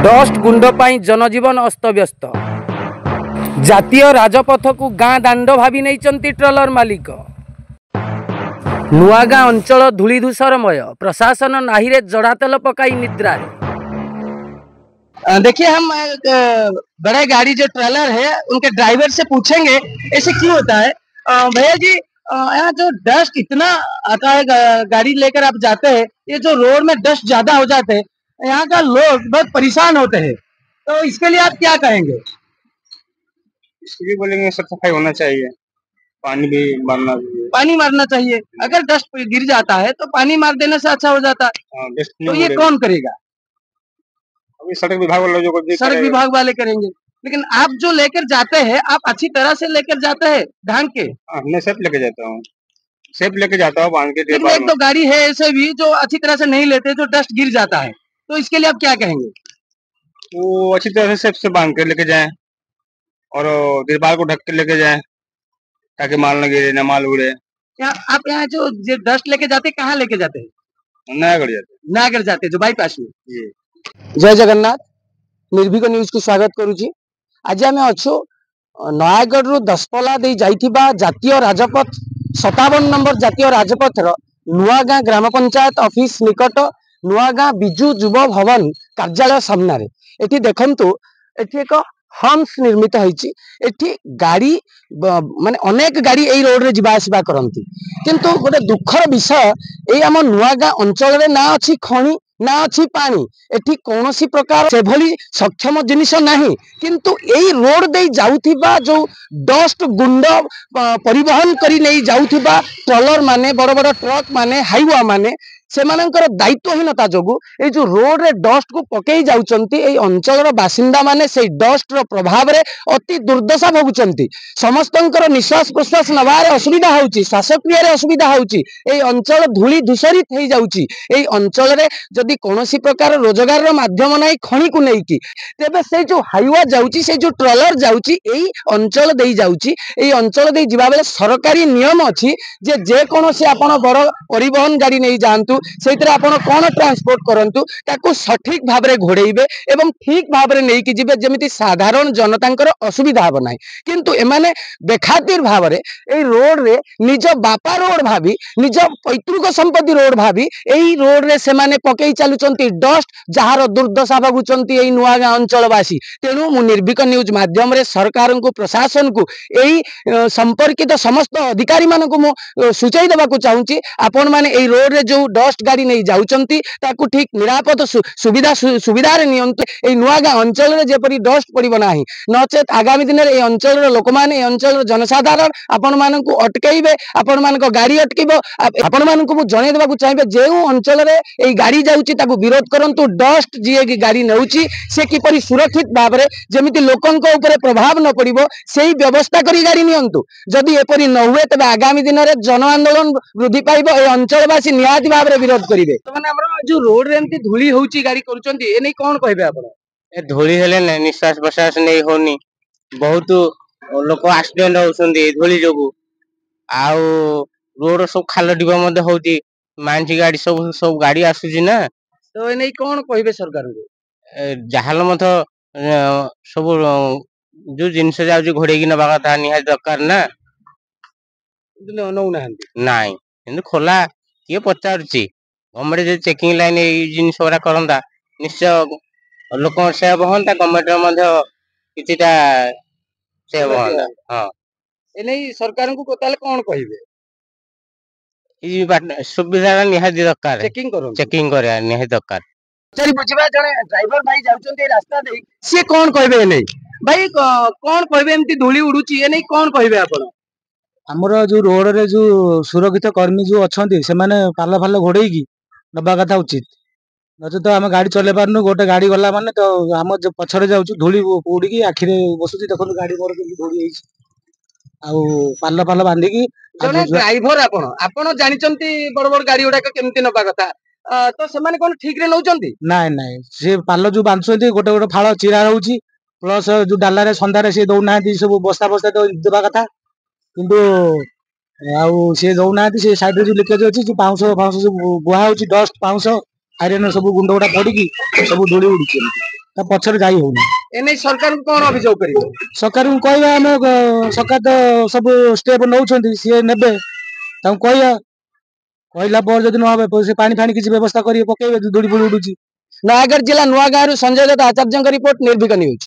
Dust गुंड पाई जनजीवन अस्तव्यस्त। जातीय राजपथ को गाँ दांड भावी नहीं ट्रलर मालिक। नुआगाँ अंचल धूलिधूसरमय, प्रशासन नाहिरे जड़ा तेल पकाई निद्रा। देखिए हम बड़े गाड़ी जो ट्रेलर है उनके ड्राइवर से पूछेंगे ऐसे क्यों होता है। भैया जी, यहाँ जो डस्ट इतना आता है, गाड़ी लेकर आप जाते हैं, ये जो रोड में डस्ट ज्यादा हो जाते हैं, यहाँ का लोग बहुत परेशान होते हैं, तो इसके लिए आप क्या कहेंगे? इसके लिए बोलेंगे सब सफाई होना चाहिए, पानी भी मारना चाहिए। पानी मारना चाहिए, अगर डस्ट गिर जाता है तो पानी मार देने से अच्छा हो जाता है। तो ये कौन करेगा? अभी सड़क विभाग वाले जो सड़क विभाग वाले करेंगे, लेकिन आप जो लेकर जाते हैं, आप अच्छी तरह से लेकर जाते हैं ढंग के? मैं सेफ लेके जाता हूँ, सेफ लेके जाता हूँ बांध के। लेकिन एक तो गाड़ी है ऐसे भी जो अच्छी तरह से नहीं लेते, जो डस्ट गिर जाता है, तो इसके लिए आप क्या कहेंगे? वो अच्छी तरह से सेफ से बांध के लेके जाएं और तिरपाल को ढक के लेके जाएं ताकि माल न गिरे, न माल उड़े। आप यहाँ जो डस्ट लेके जाते कहाँ लेके जाते हैं? नयागढ़ जाते। नयागढ़ जाते जो बाईपास में। जय जगन्नाथ, निर्भीक न्यूज को स्वागत करुची। आज आम अच्छु नयागढ़ रु दशपल्ला दे जाइथिबा जातीय राजपथ 57 नंबर जातीय राजपथ नुआगाँ ग्राम पंचायत ऑफिस निकट नुआगाँ बिजु युव भवन कार्यालय सामने। एठी देखंतु, एठी एक हम्स निर्मित होइछि। एठी गाड़ी माने अनेक गाड़ी एई रोड रे जिबा आसिबा करंती, किंतु गोटे दुखर विषय एई आम नुआगाँ अंचल रे ना अछि खणी ना अछि पानी, एठी कौनसी प्रकार से भली सक्षम जिनिस नहीं, किंतु एई रोड दे जाउथिबा जो डस्ट गुंड परिवहन करी नहीं जाउथिबा ट्रलर माने, बड़ बड़ ट्रक माने, हाईवा माने, सेमानंकर दायित्वहीनता जोगु ए जो रोड रे डस्ट को पकई जाउचंती, ए अंचल बासिंदा माने से डस्ट रो प्रभाव रे अति दुर्दशा भोगुचंती। समस्तंकर निश्वास प्रश्वास नबारे असुविधा होउची, श्वासक्रिया रे असुविधा होउची। ए अंचल धूली धूसरित हेई जाउची। ए अंचल रे जदि कोनोसी प्रकार रोजगार रो माध्यम नाही खणी को नै की, तेबे से जो हाईवा जाउची, से जो ट्रलर जाउची, एई अंचल देई जाउची। एई अंचल देई जिबा बेले सरकारी नियम अछि जे कोनोसी आपण बड़ परिवहन गाड़ी नै जांतु, सेइतरे आपण कोन ट्रांसपोर्ट करंतु, ताको सठिक भाबरे घोड़ेइबे एवं ठीक भाबरे नै की जिबे, जेमिति साधारण जनतांकर असुविधा हो नाही। किंतु एमाने बेखातिर भाबरे ए रोड रे निज बापा रोड भाबी, निज पैतृक संपत्ति रोड भाबी एई रोड रे सेमाने पकई चालुचंती डस्ट, जहार दुर्दशा भोगुचंती एई नुआगाँ अंचलवासी। तेणु मु निर्भीक न्यूज माध्यम रे सरकार को, प्रशासन को, एई संपर्कित समस्त अधिकारी मानक मु सूचई देबाकू चाहूची, आपण माने एई रोड रे जो डस्ट गाड़ी नहीं जाउचंती ताकू ठीक निरापद सुविधा रे नियंतु। एई नुआगाँ अंचल रे जेपरि डस्ट पड़िबो नाही, नचेत आगामी दिन रे एई अंचल रे लोक माने, एई अंचल रे जनसाधारण आपण मानकू अटकेइबे, आपण मानक गाड़ी अटकीबो। आपण मानकू मु जणे देबाकू चाहबे, जेउ अंचल रे एई गाड़ी जाउची ताकू विरोध करंतु। डस्ट जिए की गाड़ी नउची से किपरि सुरक्षित भाबरे जेमिति लोकंक ऊपर प्रभाव न पड़िबो, सेही व्यवस्था करी गाड़ी नियंतु। जदि एपरि न हुए तबे आगामी दिन रे जन आंदोलन वृद्धि पाइबो, ए अंचलवासी निहाती भाबरे विरोध करिवे। तो माने हमरो जो रोड रे एमती धूली होउची गाड़ी करूचंती, ए नै कोन कहबे आपण? ए धूली हेले नै निश्वास प्रश्वास नै होनी, बहुत लोक एक्सीडेंट होउछंती धूली जोगु। आउ रोड सब खाल डिबा मध्ये होउची, मांझी गाड़ी सब गाड़ी आसुची ना। तो ए नै कोन कहबे सरकार को? जहाल मत सब जो जिनस जाउची घोड़े की नबा कथा निहाय दरकार ना, नौ नाहंती नाई किंतु खोला किए पचारुची। गवर्नमेंट जे चेकिंग लाइन ए जिनिस ओरा करंदा, निश्चय लोक सेव होंता, गवर्नमेंट मध्ये किछिटा सेव होंता। हां, ए नै सरकार को ताले कोन कहबे? ई सुविधा निहाय दरकार, चेकिंग करे निहाय दरकार। चली बुझिबा, जने ड्राइवर भाई जाउचंती रास्ता दे, से कोन कहबे नै भाई कोन कहबे एमती धूली उडुची, ए नै कोन कहबे आपण? हमर जो रोड रे जो सुरक्षित कर्मी जो अच्छे से पाल फाल घोड़े की नबा कथा उचित, नचे तो आम गाड़ी चले पारनु। गोटे गाड़ी गला माने तो आम जो पछरे जाउछु धूली उड़ी आखिरे बसुची, देखो गाड़ी मोर धूली होइछि। आउ पाल फाल बांधी की जने ड्राइवर आपण जानिचंती बड़ बड़ गाड़ी उडा केमती नबा कथा, तो से माने कोन ठीक रे नउचंती? नाय नाय, से पाल जो बांधुछंती गोटे गोटे फाल चिरा रहउछि, प्लस जो डाला रे संधा रे से दउ नाहंती, सब बस्ता बस्ता तो देबा कथा, किंतु आउ से दउ नाहंती। से साइड रे जो लीकेज अछि, जो पाउंस फाउंस जो बुहा होछि, डस्ट पाउंस आयरन सब गुंड गुडा पड़ी की सब धूली उडुछि। ତା ପଛରେ ଯାଇ ହଉନି। एने सरकार को कौन अभियोग करिवे? सरकारକୁ କହିବା ଆମେ ସରକାର ତ ସବୁ ଷ୍ଟେପ ନଉଛନ୍ତି, ସିଏ ନେବେ, ତାଙ୍କୁ କହିବା, କହିଲା ପରେ ଯଦି ନହେବେ ସେ ପାଣି ଫାଣି କିଛି ବ୍ୟବସ୍ଥା କରିବେ, ପକେଇବେ, ଧୂଳି ଫୁଳି ଉଡୁଛି। नयागढ़ जिला नुआगाँ संजय दत्त आचार्य रिपोर्ट निर्भीक न्यूज।